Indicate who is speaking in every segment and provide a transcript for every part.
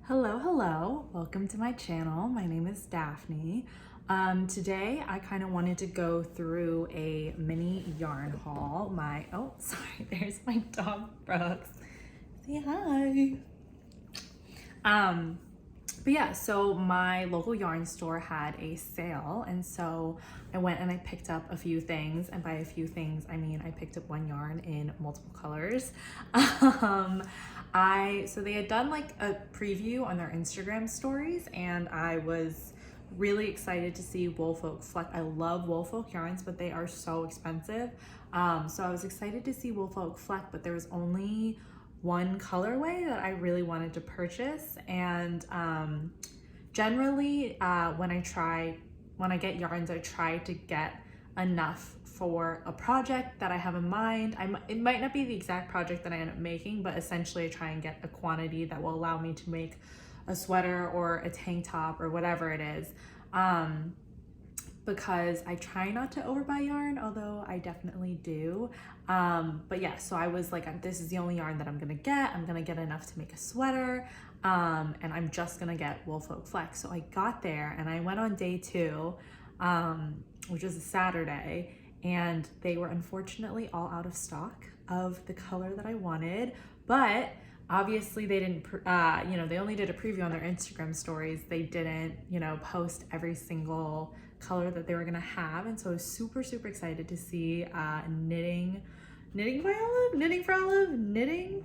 Speaker 1: Hello, welcome to my channel. My name is Daphne. Today I kind of wanted to go through a mini yarn haul. Oh, sorry, there's my dog Brooks. Say hi. But yeah, so my local yarn store had a sale, and so I went and I picked up a few things, and by a few things I mean I picked up one yarn in multiple colors. So they had done like a preview on their Instagram stories, and I was really excited to see Woolfolk Fleck. I love Woolfolk yarns, but they are so expensive. So I was excited to see Woolfolk Fleck, but there was only one colorway that I really wanted to purchase. And generally when I get yarns, I try to get enough for a project that I have in mind. It might not be the exact project that I end up making, but essentially I try and get a quantity that will allow me to make a sweater or a tank top or whatever it is. Because I try not to overbuy yarn, although I definitely do. But yeah, so I was like, this is the only yarn that I'm gonna get. I'm gonna get enough to make a sweater, and I'm just gonna get Woolfolk Fleck. So I got there and I went on day 2, which was a Saturday, and they were unfortunately all out of stock of the color that I wanted. But obviously they didn't, they only did a preview on their Instagram stories. They didn't, post every single color that they were gonna have. And so I was super excited to see knitting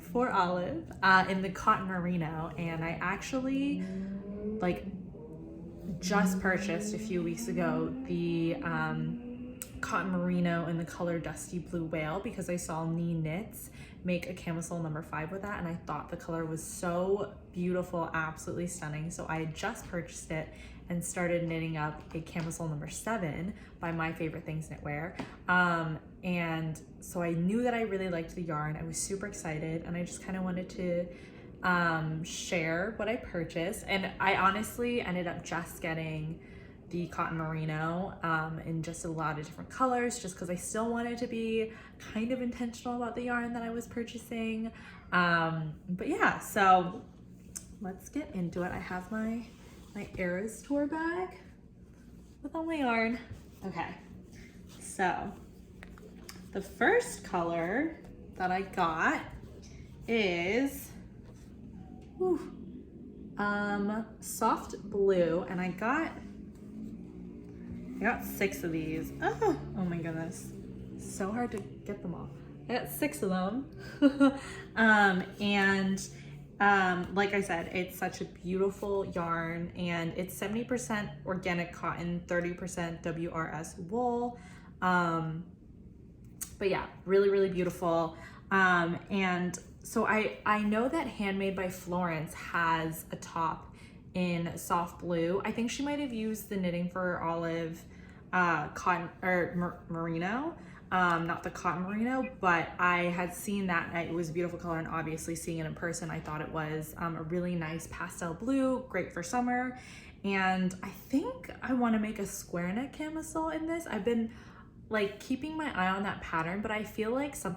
Speaker 1: for Olive in the cotton merino. And I actually just purchased a few weeks ago the cotton merino in the color Dusty Blue Whale, because I saw Knee Knits make a camisole number 5 with that, and I thought the color was so beautiful, absolutely stunning. So I had just purchased it and started knitting up a camisole number 7 by My Favorite Things Knitwear. And so I knew that I really liked the yarn. I was super excited, and I just kind of wanted to share what I purchased. And I honestly ended up just getting the cotton merino in just a lot of different colors, just because I still wanted to be kind of intentional about the yarn that I was purchasing. But yeah, so let's get into it. I have my Eras tour bag with all my yarn. Okay, so the first color that I got is soft blue, and I got 6 of these. Oh my goodness, so hard to get them all. I got 6 of them. Like I said, it's such a beautiful yarn, and it's 70% organic cotton, 30% WRS wool. But yeah, really beautiful. And so I know that Handmade by Florence has a top in soft blue. I think she might have used the Knitting for Olive cotton or merino, not the cotton merino, but I had seen that it was a beautiful color, and obviously seeing it in person, I thought it was a really nice pastel blue, great for summer. And I think I want to make a square neck camisole in this. I've been keeping my eye on that pattern, but I feel like so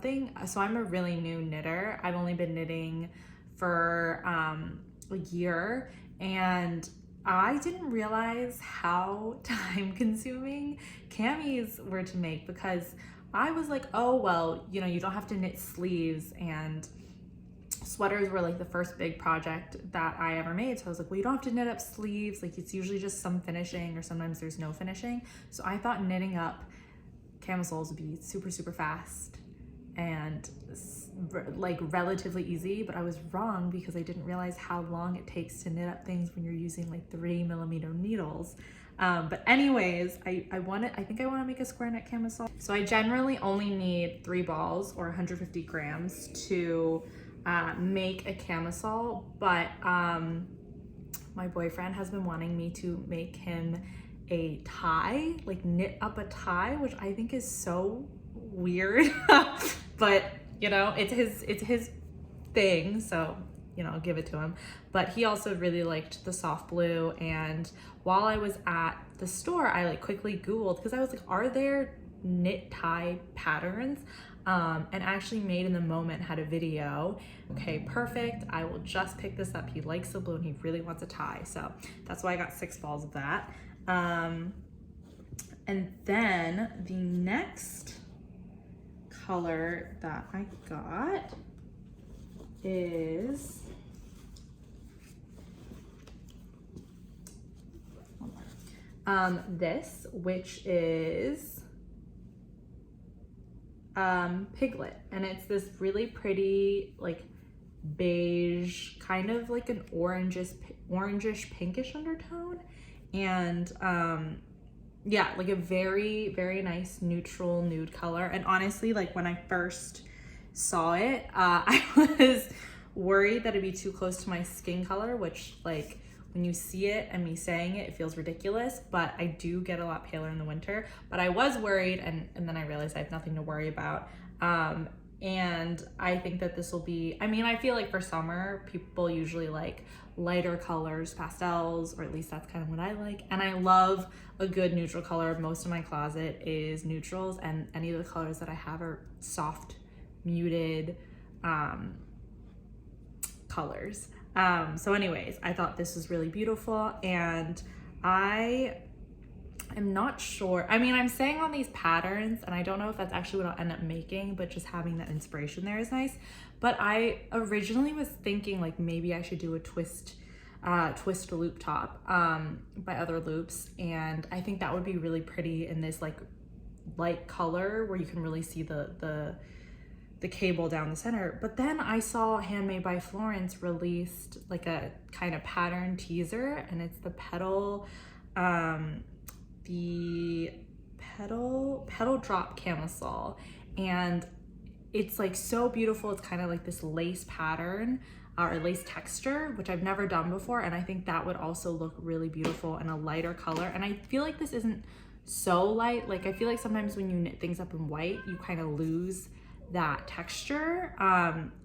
Speaker 1: I'm a really new knitter. I've only been knitting for a year, and I didn't realize how time consuming camis were to make, because I was like, oh, well, you don't have to knit sleeves, and sweaters were the first big project that I ever made. So I was like, well, you don't have to knit up sleeves. It's usually just some finishing, or sometimes there's no finishing. So I thought knitting up camisoles would be super fast and relatively easy, but I was wrong, because I didn't realize how long it takes to knit up things when you're using 3mm needles. But anyways, I think I want to make a square neck camisole. So I generally only need 3 balls or 150 grams to make a camisole, but my boyfriend has been wanting me to make him a tie, knit up a tie, which I think is so weird. But it's his thing, so I'll give it to him. But he also really liked the soft blue, and while I was at the store, I quickly Googled, because I was like, are there knit tie patterns? and actually Made in the Moment had a video. Okay, perfect. I will just pick this up. He likes the blue and he really wants a tie. So that's why I got 6 balls of that. And then the next color that I got is this, which is Piglet, and it's this really pretty like beige, kind of like an orangish pinkish undertone, and yeah, like a very, very nice neutral nude color. And honestly, like when I first saw it, I was worried that it'd be too close to my skin color, which like when you see it and me saying it, it feels ridiculous, but I do get a lot paler in the winter. But I was worried, and then I realized I have nothing to worry about. And I think that this will be, I mean, I feel like for summer, people usually like lighter colors, pastels, or at least that's kind of what I like. And I love a good neutral color. Most of my closet is neutrals, and any of the colors that I have are soft, muted colors. So anyways, I thought this was really beautiful, and I am not sure. I mean, I'm saying on these patterns, and I don't know if that's actually what I'll end up making, but just having that inspiration there is nice. But I originally was thinking like maybe I should do a twist loop top by Other Loops, and I think that would be really pretty in this like light color where you can really see the cable down the center. But then I saw Handmade by Florence released like a kind of pattern teaser, and it's the Petal Drop Camisole, and it's like so beautiful. It's kind of like this lace pattern or lace texture, which I've never done before, and I think that would also look really beautiful in a lighter color. And I feel like this isn't so light. Like I feel like sometimes when you knit things up in white, you kind of lose that texture,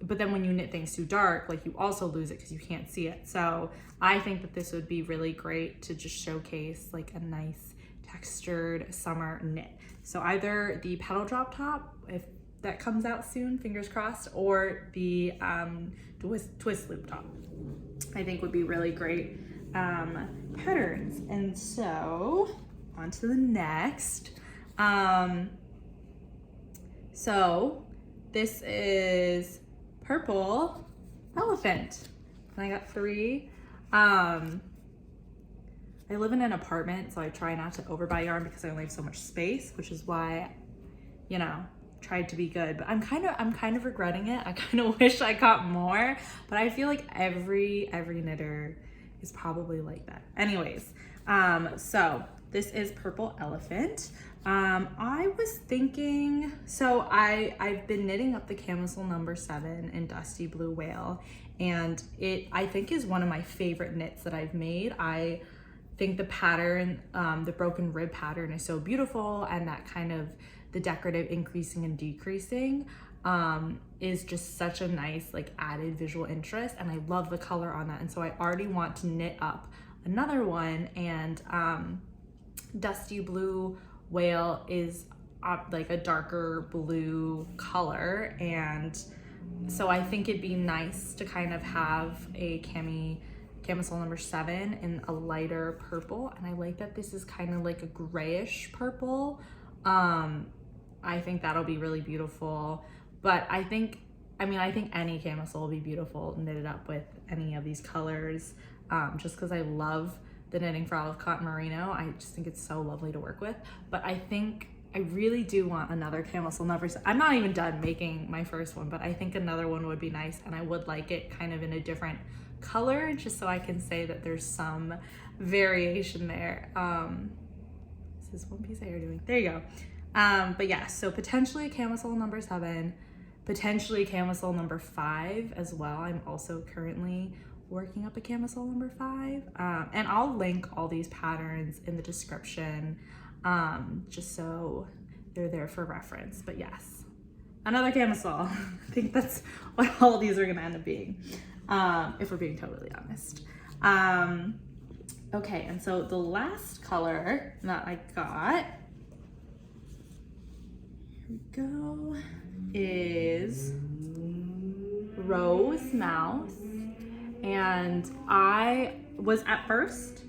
Speaker 1: but then when you knit things too dark, like you also lose it because you can't see it. So I think that this would be really great to just showcase like a nice textured summer knit. So either the Petal Drop top, if that comes out soon, fingers crossed, or the twist loop top, I think would be really great patterns. And so on to the next. So this is Purple Elephant, and I got 3. I live in an apartment, so I try not to overbuy yarn because I only have so much space, which is why, you know, tried to be good. But I'm kind of regretting it. I kind of wish I got more, but I feel like every knitter is probably like that. Anyways, so this is Purple Elephant. I was thinking, so I've been knitting up the camisole number 7 in Dusty Blue Whale, and it I think is one of my favorite knits that I've made. I think the pattern, the broken rib pattern is so beautiful, and that kind of the decorative increasing and decreasing is just such a nice like added visual interest, and I love the color on that. And so I already want to knit up another one, and Dusty Blue Whale is like a darker blue color, and so I think it'd be nice to kind of have a camisole number 7 in a lighter purple. And I like that this is kind of like a grayish purple. I think that'll be really beautiful. But I think any camisole will be beautiful knitted up with any of these colors, just because I love the knitting for Olive Cotton Merino. I just think it's so lovely to work with. But I think I really do want another camisole number. I'm not even done making my first one, but I think another one would be nice, and I would like it kind of in a different color, just so I can say that there's some variation there. This is one piece of hair doing. There you go. But yeah, so potentially camisole number 7, potentially camisole number 5 as well. I'm also currently working up a camisole number 5, and I'll link all these patterns in the description, just so they're there for reference. But yes, another camisole. I think that's what all these are gonna end up being, if we're being totally honest. Okay, and so the last color that I got, here we go, is Rose Mouse. And I was at first,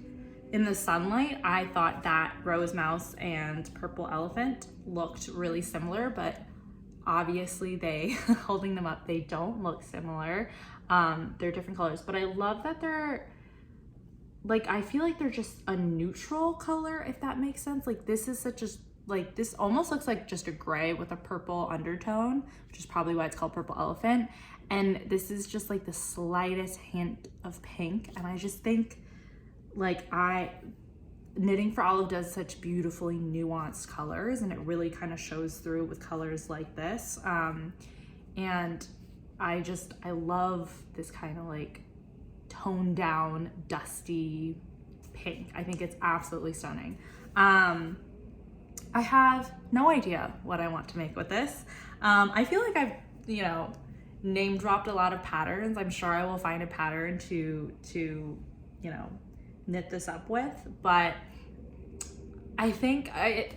Speaker 1: in the sunlight, I thought that Rose Mouse and Purple Elephant looked really similar, but obviously holding them up, they don't look similar. They're different colors, but I love that they're, like, I feel like they're just a neutral color, if that makes sense. Like, this is such a, like, this almost looks like just a gray with a purple undertone, which is probably why it's called Purple Elephant. And this is just like the slightest hint of pink. And I just think, like, Knitting for Olive does such beautifully nuanced colors, and it really kind of shows through with colors like this. And I love this kind of like toned down, dusty pink. I think it's absolutely stunning. I have no idea what I want to make with this. I feel like I've, name dropped a lot of patterns. I'm sure I will find a pattern to knit this up with, but I think I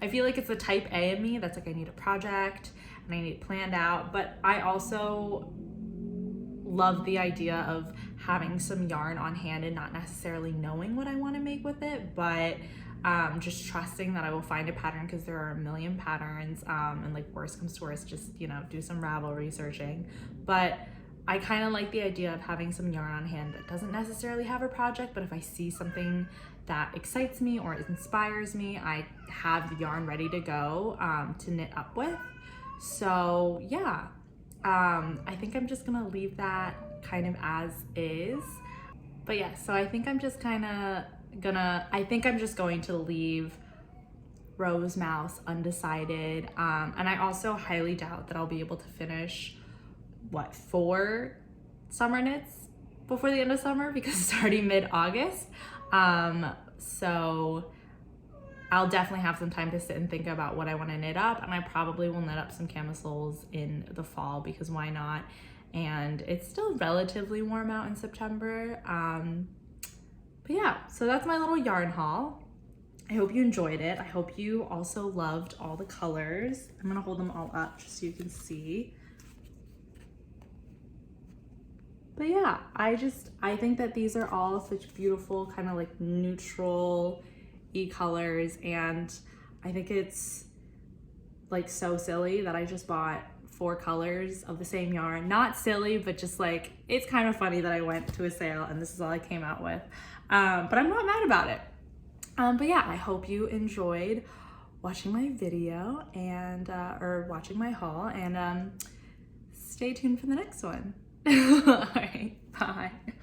Speaker 1: feel like it's the type A in me that's like, I need a project and I need it planned out, but I also love the idea of having some yarn on hand and not necessarily knowing what I want to make with it, but just trusting that I will find a pattern, because there are a million patterns, and like, worst comes to worst, just do some Ravel researching. But I kind of like the idea of having some yarn on hand that doesn't necessarily have a project, but if I see something that excites me or inspires me, I have the yarn ready to go to knit up with. So yeah, I think I'm just gonna leave that kind of as is. But yeah, so I think I'm just going to leave Rose Mouse undecided. And I also highly doubt that I'll be able to finish 4 summer knits before the end of summer, because it's already mid-August. So I'll definitely have some time to sit and think about what I want to knit up, and I probably will knit up some camisoles in the fall, because why not? And it's still relatively warm out in September. But yeah, so that's my little yarn haul. I hope you enjoyed it. I hope you also loved all the colors. I'm gonna hold them all up just so you can see. But yeah, I think that these are all such beautiful kind of like neutral colors, and I think it's like so silly that I just bought 4 colors of the same yarn. Not silly, but just like, it's kind of funny that I went to a sale and this is all I came out with. But I'm not mad about it. But yeah, I hope you enjoyed watching my video and or watching my haul, and stay tuned for the next one. All right, bye.